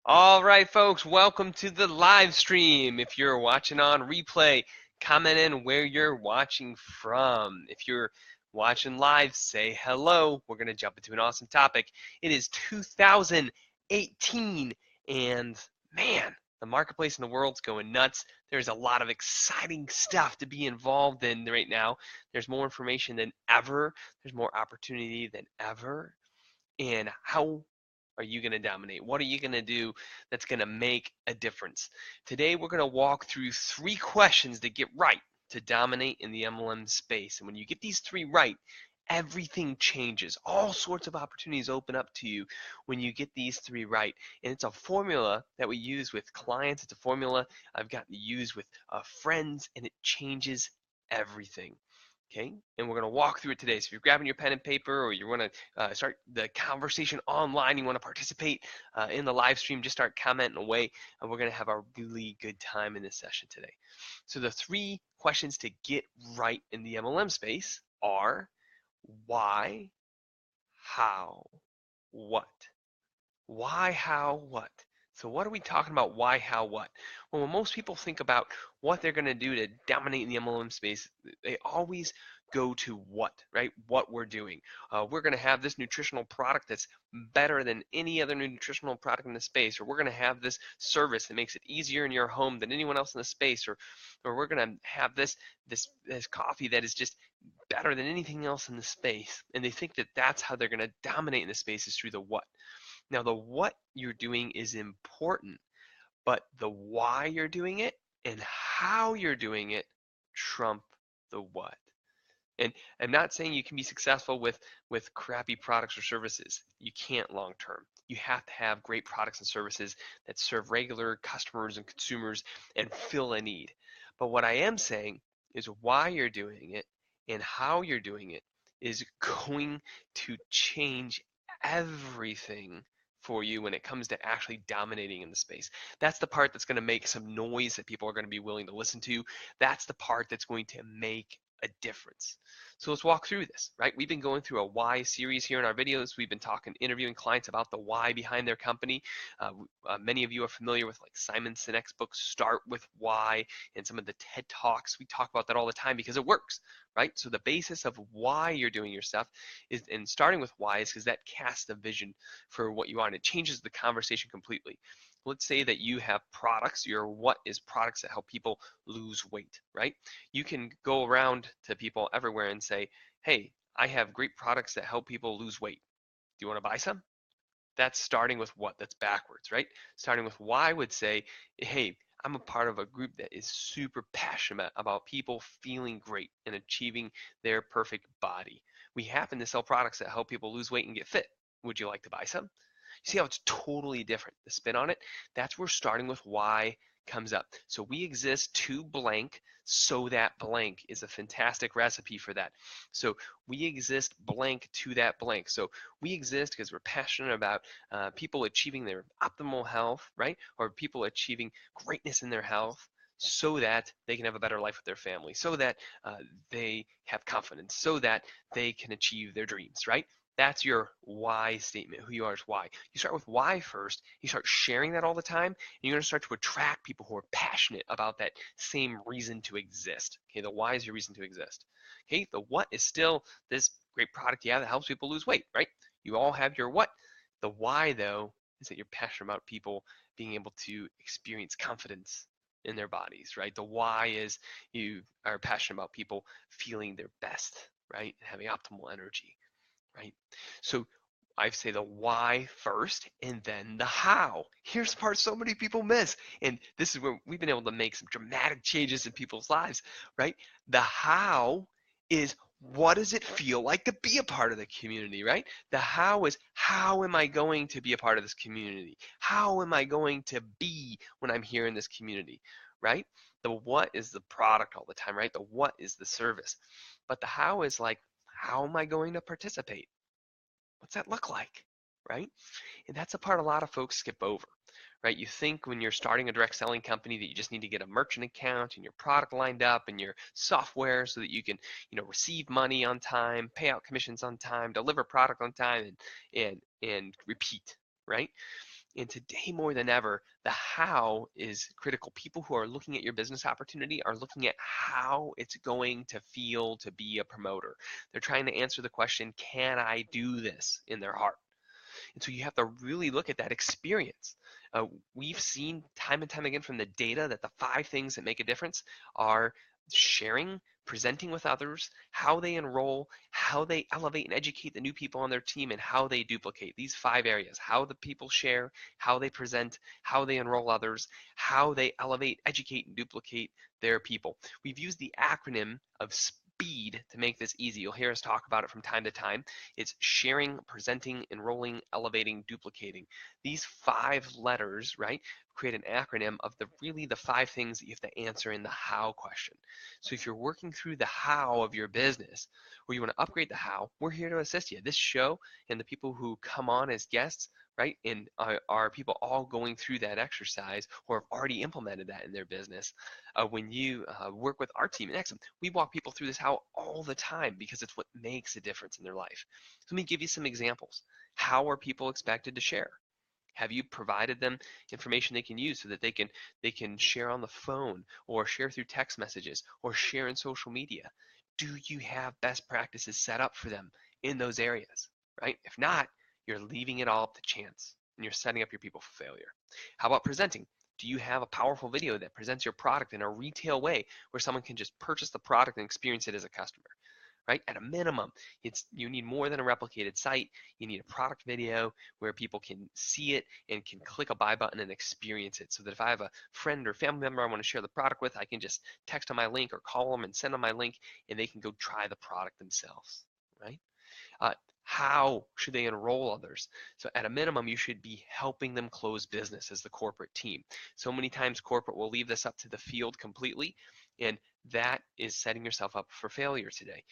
All right, folks, welcome to the live stream. If you're watching on replay, comment in where you're watching from. If you're watching live, say hello. We're going to jump into an awesome topic. It is 2018, and man, the marketplace in the world's going nuts. There's a lot of exciting stuff to be involved in right now. There's more information than ever, there's more opportunity than ever. And how are you going to dominate? What are you going to do that's going to make a difference? Today, we're going to walk through 3 questions to get right to dominate in the MLM space. And when you get these 3 right, everything changes. All sorts of opportunities open up to you when you get these 3 right. And it's a formula that we use with clients. It's a formula I've gotten to use with friends, and it changes everything. Okay, and we're going to walk through it today. So if you're grabbing your pen and paper, or you want to start the conversation online, you want to participate in the live stream, just start commenting away, and we're going to have a really good time in this session today. So the 3 questions to get right in the MLM space are why, how, what? Why, how, what? So what are we talking about? Why, how, what? Well, when most people think about what they're going to do to dominate in the MLM space, they always go to what, right? What we're doing. We're going to have this nutritional product that's better than any other nutritional product in the space, or we're going to have this service that makes it easier in your home than anyone else in the space, or we're going to have this coffee that is just better than anything else in the space. And they think that that's how they're going to dominate in the space, is through the what. Now, the what you're doing is important, but the why you're doing it and how you're doing it trump the what. And I'm not saying you can be successful with crappy products or services. You can't long term. You have to have great products and services that serve regular customers and consumers and fill a need. But what I am saying is why you're doing it and how you're doing it is going to change everything for you when it comes to actually dominating in the space. That's the part that's going to make some noise that people are going to be willing to listen to. That's the part that's going to make a difference. So let's walk through this, right? We've been going through a why series here in our videos. We've been interviewing clients about the why behind their company. Many of you are familiar with like Simon Sinek's book, Start With Why, and some of the TED Talks. We talk about that all the time because it works, right? So the basis of why you're doing your stuff is, and starting with why, is because that casts a vision for what you want. It changes the conversation completely. Let's say that you have products. Your what is products that help people lose weight, right? You can go around to people everywhere and say, hey, I have great products that help people lose weight. Do you want to buy some? That's starting with what? That's backwards, right? Starting with why would say, hey, I'm a part of a group that is super passionate about people feeling great and achieving their perfect body. We happen to sell products that help people lose weight and get fit. Would you like to buy some? You see how it's totally different, the spin on it? That's where starting with why comes up. So we exist to blank, so that blank is a fantastic recipe for that. So we exist blank to that blank. So we exist because we're passionate about people achieving their optimal health, right? Or people achieving greatness in their health, so that they can have a better life with their family, so that they have confidence, so that they can achieve their dreams, right? That's your why statement. Who you are is why. You start with why first. You start sharing that all the time, and you're going to start to attract people who are passionate about that same reason to exist. Okay, the why is your reason to exist. Okay, the what is still this great product you have that helps people lose weight, right? You all have your what. The why, though, is that you're passionate about people being able to experience confidence in their bodies, right? The why is you are passionate about people feeling their best, right? And having optimal energy, right? So I say the why first and then the how. Here's the part so many people miss. And this is where we've been able to make some dramatic changes in people's lives, right? The how is, what does it feel like to be a part of the community, right? The how is, how am I going to be a part of this community? How am I going to be when I'm here in this community, right? The what is the product all the time, right? The what is the service. But the how is like, how am I going to participate? What's that look like, right? And that's a part a lot of folks skip over, right? You think when you're starting a direct selling company that you just need to get a merchant account and your product lined up and your software so that you can, receive money on time, pay out commissions on time, deliver product on time, and repeat, right? And today more than ever, the how is critical. People who are looking at your business opportunity are looking at how it's going to feel to be a promoter. They're trying to answer the question, can I do this, in their heart? And so you have to really look at that experience. We've seen time and time again from the data that the 5 things that make a difference are sharing, presenting with others, how they enroll, how they elevate and educate the new people on their team, and how they duplicate. These 5 areas: how the people share, how they present, how they enroll others, how they elevate, educate, and duplicate their people. We've used the acronym of SPEED to make this easy. You'll hear us talk about it from time to time. It's sharing, presenting, enrolling, elevating, duplicating. These 5 letters, right, create an acronym of really the 5 things that you have to answer in the how question. So if you're working through the how of your business, or you want to upgrade the how, we're here to assist you. This show and the people who come on as guests, right, and are people all going through that exercise or have already implemented that in their business. When you work with our team at NaXum, we walk people through this how all the time because it's what makes a difference in their life. So let me give you some examples. How are people expected to share? Have you provided them information they can use so that they can share on the phone, or share through text messages, or share in social media? Do you have best practices set up for them in those areas, right? If not, you're leaving it all up to chance and you're setting up your people for failure. How about presenting? Do you have a powerful video that presents your product in a retail way where someone can just purchase the product and experience it as a customer? Right? At a minimum, you need more than a replicated site. You need a product video where people can see it and can click a buy button and experience it. So that if I have a friend or family member I want to share the product with, I can just text on my link or call them and send them my link, and they can go try the product themselves, right? How should they enroll others? So at a minimum, you should be helping them close business as the corporate team. So many times corporate will leave this up to the field completely, and that is setting yourself up for failure today.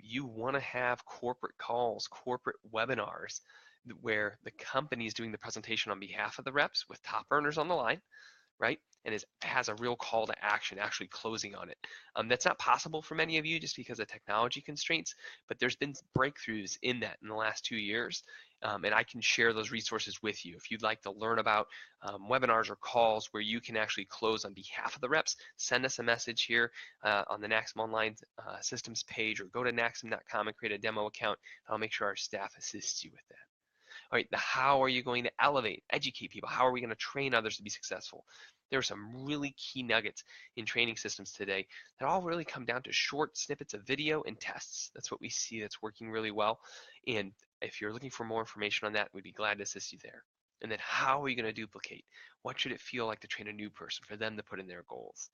You want to have corporate calls, corporate webinars, where the company is doing the presentation on behalf of the reps with top earners on the line, right? And has a real call to action, actually closing on it. That's not possible for many of you just because of technology constraints, but there's been breakthroughs in that in the last 2 years. And I can share those resources with you. If you'd like to learn about webinars or calls where you can actually close on behalf of the reps, send us a message here on the NaXum Online Systems page, or go to naxum.com and create a demo account. I'll make sure our staff assists you with that. All right, the how are you going to elevate, educate people? How are we going to train others to be successful? There are some really key nuggets in training systems today that all really come down to short snippets of video and tests. That's what we see that's working really well. And if you're looking for more information on that, we'd be glad to assist you there. And then how are you going to duplicate? What should it feel like to train a new person, for them to put in their goals?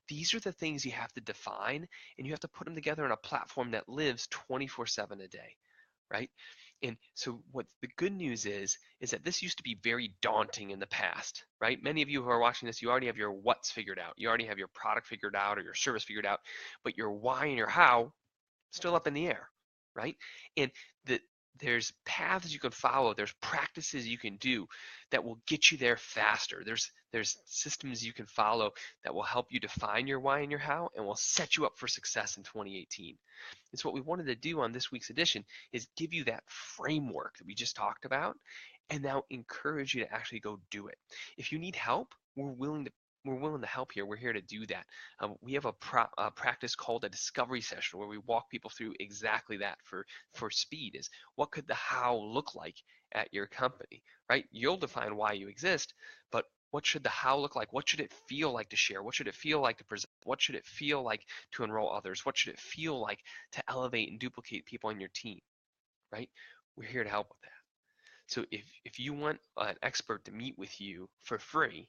These are the things you have to define, and you have to put them together on a platform that lives 24/7 a day, right? And so what the good news is that this used to be very daunting in the past, right? Many of you who are watching this, you already have your what's figured out. You already have your product figured out or your service figured out, but your why and your how still up in the air, right? And the there's paths you can follow, there's practices you can do that will get you there faster. There's systems you can follow that will help you define your why and your how, and will set you up for success in 2018. And so what we wanted to do on this week's edition is give you that framework that we just talked about, and now encourage you to actually go do it. If you need help, we're willing to help here. We're here to do that. We have a practice called a discovery session where we walk people through exactly that for speed. Is what could the how look like at your company, right? You'll define why you exist, but what should the how look like? What should it feel like to share? What should it feel like to present? What should it feel like to enroll others? What should it feel like to elevate and duplicate people on your team, right? We're here to help with that. So if you want an expert to meet with you for free,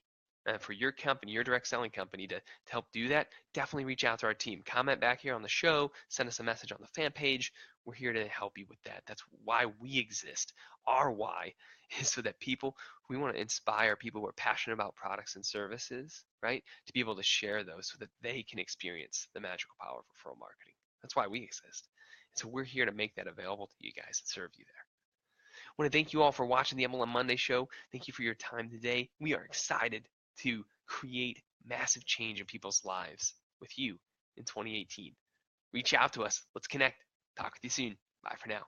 for your company, your direct selling company, to help do that, definitely reach out to our team. Comment back here on the show, send us a message on the fan page. We're here to help you with that. That's why we exist. Our why is so that we want to inspire people who are passionate about products and services, right, to be able to share those so that they can experience the magical power of referral marketing. That's why we exist. And so we're here to make that available to you guys and serve you there. I want to thank you all for watching the MLM Monday show. Thank you for your time today. We are excited to create massive change in people's lives with you in 2018. Reach out to us. Let's connect. Talk with you soon. Bye for now.